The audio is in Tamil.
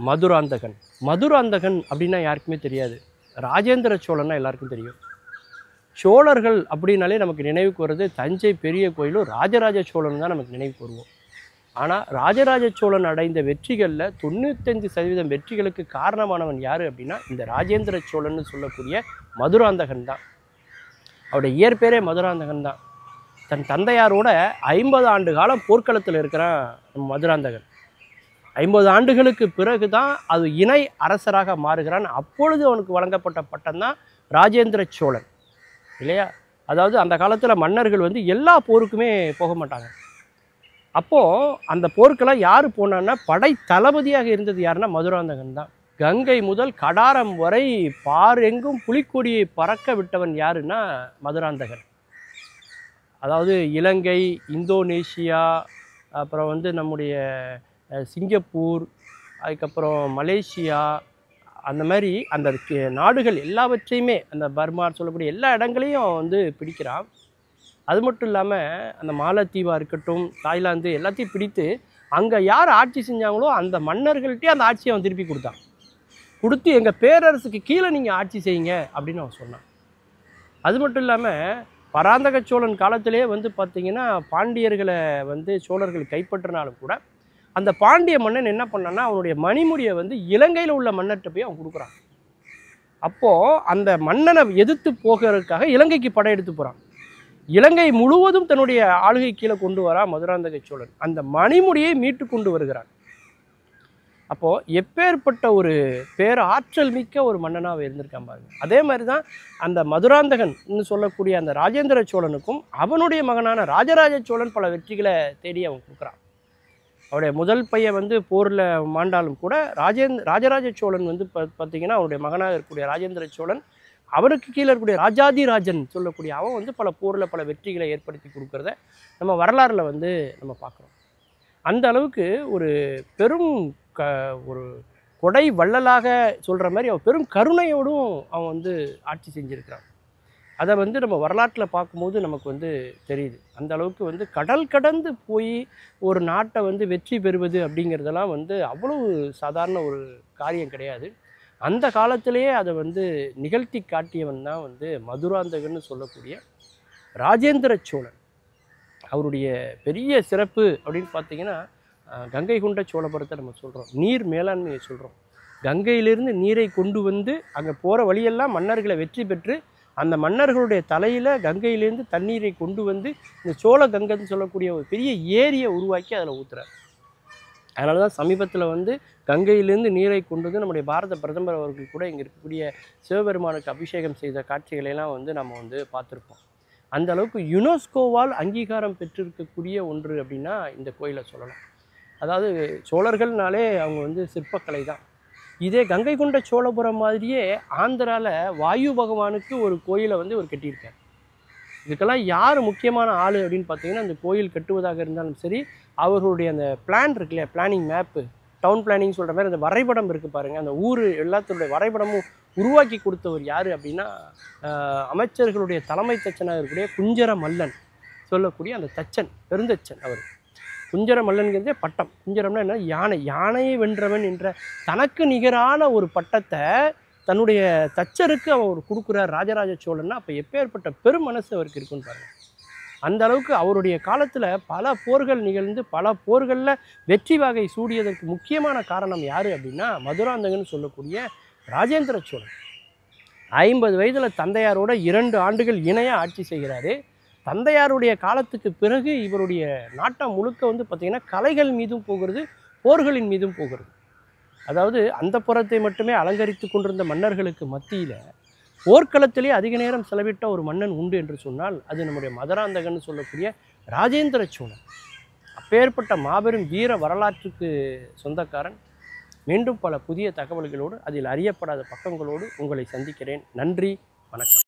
மதுராந்தகன். மதுராந்தகன் அப்படின்னா யாருக்குமே தெரியாது. ராஜேந்திர சோழன்னா எல்லாருக்கும் தெரியும். சோழர்கள் அப்படின்னாலே நமக்கு நினைவுக்கு வருது தஞ்சை பெரிய கோயிலும் ராஜராஜ சோழன் தான் நமக்கு நினைவுக்கு வருவோம். ஆனால் ராஜராஜ சோழன் அடைந்த வெற்றிகளில் 95% வெற்றிகளுக்கு காரணமானவன் யார் அப்படின்னா இந்த ராஜேந்திர சோழன்னு சொல்லக்கூடிய மதுராந்தகன் தான். அவருடைய இயற்பேரே மதுராந்தகன் தான். தன் தந்தையாரோட 50 ஆண்டு காலம் போர்க்களத்தில் இருக்கிறான் மதுராந்தகன். 50 ஆண்டுகளுக்கு பிறகு தான் அது இணை அரசராக மாறுகிறான். அப்பொழுது அவனுக்கு வழங்கப்பட்ட பட்டம் தான் ராஜேந்திர சோழன் இல்லையா? அதாவது அந்த காலத்தில் மன்னர்கள் வந்து எல்லா போருக்குமே போக மாட்டாங்க. அப்போது அந்த போருக்கெல்லாம் யார் போனான்னா படை தளபதியாக இருந்தது யாருன்னா மதுராந்தகன் தான். கங்கை முதல் கடாரம் வரை பாரெங்கும் புலிக்கொடியை பறக்க விட்டவன் யாருன்னா மதுராந்தகன். அதாவது இலங்கை, இந்தோனேஷியா, அப்புறம் வந்து நம்முடைய சிங்கப்பூர், அதுக்கப்புறம் மலேசியா, அந்த மாதிரி அந்த நாடுகள் எல்லாவற்றையுமே அந்த பர்மான்னு சொல்லக்கூடிய எல்லா இடங்களையும் வந்து பிடிக்கிறான். அது மட்டும் இல்லாமல் அந்த மாலத்தீவாக இருக்கட்டும், தாய்லாந்து எல்லாத்தையும் பிடித்து அங்கே யார் ஆட்சி செஞ்சாங்களோ அந்த மன்னர்கள்ட்டே அந்த ஆட்சியை அவன் திருப்பி கொடுத்து எங்கள் பேரரசுக்கு கீழே நீங்கள் ஆட்சி செய்யுங்க அப்படின்னு அவன் சொன்னான். அது மட்டும் இல்லாமல் பராந்தக சோழன் காலத்திலே வந்து பார்த்திங்கன்னா பாண்டியர்களை வந்து சோழர்கள் கைப்பற்றினாலும் கூட அந்த பாண்டிய மன்னன் என்ன பண்ணான்னா அவனுடைய மணிமுடியை வந்து இலங்கையில் உள்ள மன்னர்கிட்ட போய் அவன் கொடுக்குறான். அப்போது அந்த மன்னனை எதிர்த்து போகிறதுக்காக இலங்கைக்கு படையெடுத்து போகிறான். இலங்கை முழுவதும் தன்னுடைய ஆளுகை கீழே கொண்டு வரா மதுராந்தக சோழன். அந்த மணிமுடியை மீட்டு கொண்டு வருகிறான். அப்போது எப்பேற்பட்ட ஒரு பேராற்றல் மிக்க ஒரு மன்னனாக இருந்திருக்கான் பாருங்க. அதே மாதிரி தான் அந்த மதுராந்தகன் சொல்லக்கூடிய அந்த ராஜேந்திர சோழனுக்கும் அவனுடைய மகனான ராஜராஜ சோழன் பல வெற்றிகளை தேடி அவன் கொடுக்குறான். அவருடைய முதல் பையன் வந்து போரில் மாண்டாலும் கூட ராஜராஜ சோழன் வந்து பார்த்திங்கன்னா அவருடைய மகனாக இருக்கக்கூடிய ராஜேந்திர சோழன் அவருக்கு கீழே இருக்கக்கூடிய ராஜாதிராஜன் சொல்லக்கூடிய அவன் வந்து பல போரில் பல வெற்றிகளை ஏற்படுத்தி கொடுக்குறத நம்ம வரலாறில் வந்து நம்ம பார்க்குறோம். அந்த அளவுக்கு ஒரு பெரும் ஒரு கொடை வள்ளலாக சொல்கிற மாதிரி அவன் பெரும் கருணையோடும் அவன் வந்து ஆட்சி செஞ்சுருக்கிறான். அதை வந்து நம்ம வரலாற்றில் பார்க்கும்போது நமக்கு வந்து தெரியுது. அந்த அளவுக்கு வந்து கடல் கடந்து போய் ஒரு நாட்டை வந்து வெற்றி பெறுவது அப்படிங்கிறதெல்லாம் வந்து அவ்வளவு சாதாரண ஒரு காரியம் கிடையாது. அந்த காலத்திலேயே அதை வந்து நிகழ்த்தி காட்டியவன் தான் வந்து மதுராந்தகன்னு சொல்லக்கூடிய ராஜேந்திர சோழன். அவருடைய பெரிய சிறப்பு அப்படின்னு பார்த்திங்கன்னா கங்கை கொண்ட சோழபுரத்தை நம்ம சொல்கிறோம், நீர் மேலாண்மையை சொல்கிறோம். கங்கையிலிருந்து நீரை கொண்டு வந்து அங்கே போகிற வழியெல்லாம் மன்னர்களை வெற்றி பெற்று அந்த மன்னர்களுடைய தலையில் கங்கையிலேருந்து தண்ணீரை கொண்டு வந்து இந்த சோழ கங்கைன்னு சொல்லக்கூடிய ஒரு பெரிய ஏரியை உருவாக்கி அதில் ஊற்றுறார். அதனால தான் சமீபத்தில் வந்து கங்கையிலேருந்து நீரை கொண்டு வந்து நம்முடைய பாரத பிரதமர் அவர்கள் கூட இங்கே இருக்கக்கூடிய சிவபெருமானுக்கு அபிஷேகம் செய்த காட்சிகளையெல்லாம் வந்து நம்ம வந்து பார்த்துருப்போம். அந்த அளவுக்கு யுனெஸ்கோவால் அங்கீகாரம் பெற்றிருக்கக்கூடிய ஒன்று அப்படின்னா இந்த கோயிலை சொல்லலாம். அதாவது சோழர்கள்னாலே அவங்க வந்து சிற்பக்கலை தான். இதே கங்கை கொண்ட சோழபுரம் மாதிரியே ஆந்திராவில் வாயு பகவானுக்கு ஒரு கோயிலை வந்து ஒரு கட்டியிருக்கார். இதுக்கெல்லாம் யார் முக்கியமான ஆள் அப்படின்னு பார்த்தீங்கன்னா அந்த கோயில் கட்டுவதாக இருந்தாலும் சரி, அவர்களுடைய அந்த பிளான் இருக்கு இல்லையா, பிளானிங் மேப்பு, டவுன் பிளானிங் சொல்கிற மாதிரி அந்த வரைபடம் இருக்குது பாருங்கள், அந்த ஊர் எல்லாத்துடைய வரைபடமும் உருவாக்கி கொடுத்தவர் யார் அப்படின்னா அமைச்சர்களுடைய தலைமை தச்சனாக இருக்கக்கூடிய குஞ்சர மல்லன் சொல்லக்கூடிய அந்த தச்சன், பெருந்தச்சன். அவர் குஞ்சர மல்லன்கிறதே பட்டம். குஞ்சரம்னா என்ன, யானையை வென்றவன் என்ற தனக்கு நிகரான ஒரு பட்டத்தை தன்னுடைய தச்சருக்கு அவர் கொடுக்குறார் ராஜராஜ சோழன்னா அப்போ எப்பேற்பட்ட பெரும் மனசு அவருக்கு இருக்குன்னு பாருங்கள். அந்த அளவுக்கு அவருடைய காலத்தில் பல போர்கள் நிகழ்ந்து பல போர்களில் வெற்றி வாகை சூடியதற்கு முக்கியமான காரணம் யார் அப்படின்னா மதுராந்தகன் சொல்லக்கூடிய ராஜேந்திர சோழன். 50 வயதில் தந்தையாரோட 2 ஆண்டுகள் இணையாக ஆட்சி செய்கிறாரு. தந்தையாருடைய காலத்துக்கு பிறகு இவருடைய நாட்டம் முழுக்க வந்து பார்த்திங்கன்னா கலைகள் மீதும் போகிறது, போர்களின் மீதும் போகிறது. அதாவது அந்த புறத்தை மட்டுமே அலங்கரித்து கொண்டிருந்த மன்னர்களுக்கு மத்தியில் போர்க்களத்திலே அதிக நேரம் செலவிட்ட ஒரு மன்னன் உண்டு என்று சொன்னால் அது நம்முடைய மதுராந்தகன் சொல்லக்கூடிய ராஜேந்திர சோழன். அப்பேற்பட்ட மாபெரும் வீர வரலாற்றுக்கு சொந்தக்காரன். மீண்டும் பல புதிய தகவல்களோடு அதில் அறியப்படாத பக்கங்களோடு உங்களை சந்திக்கிறேன். நன்றி, வணக்கம்.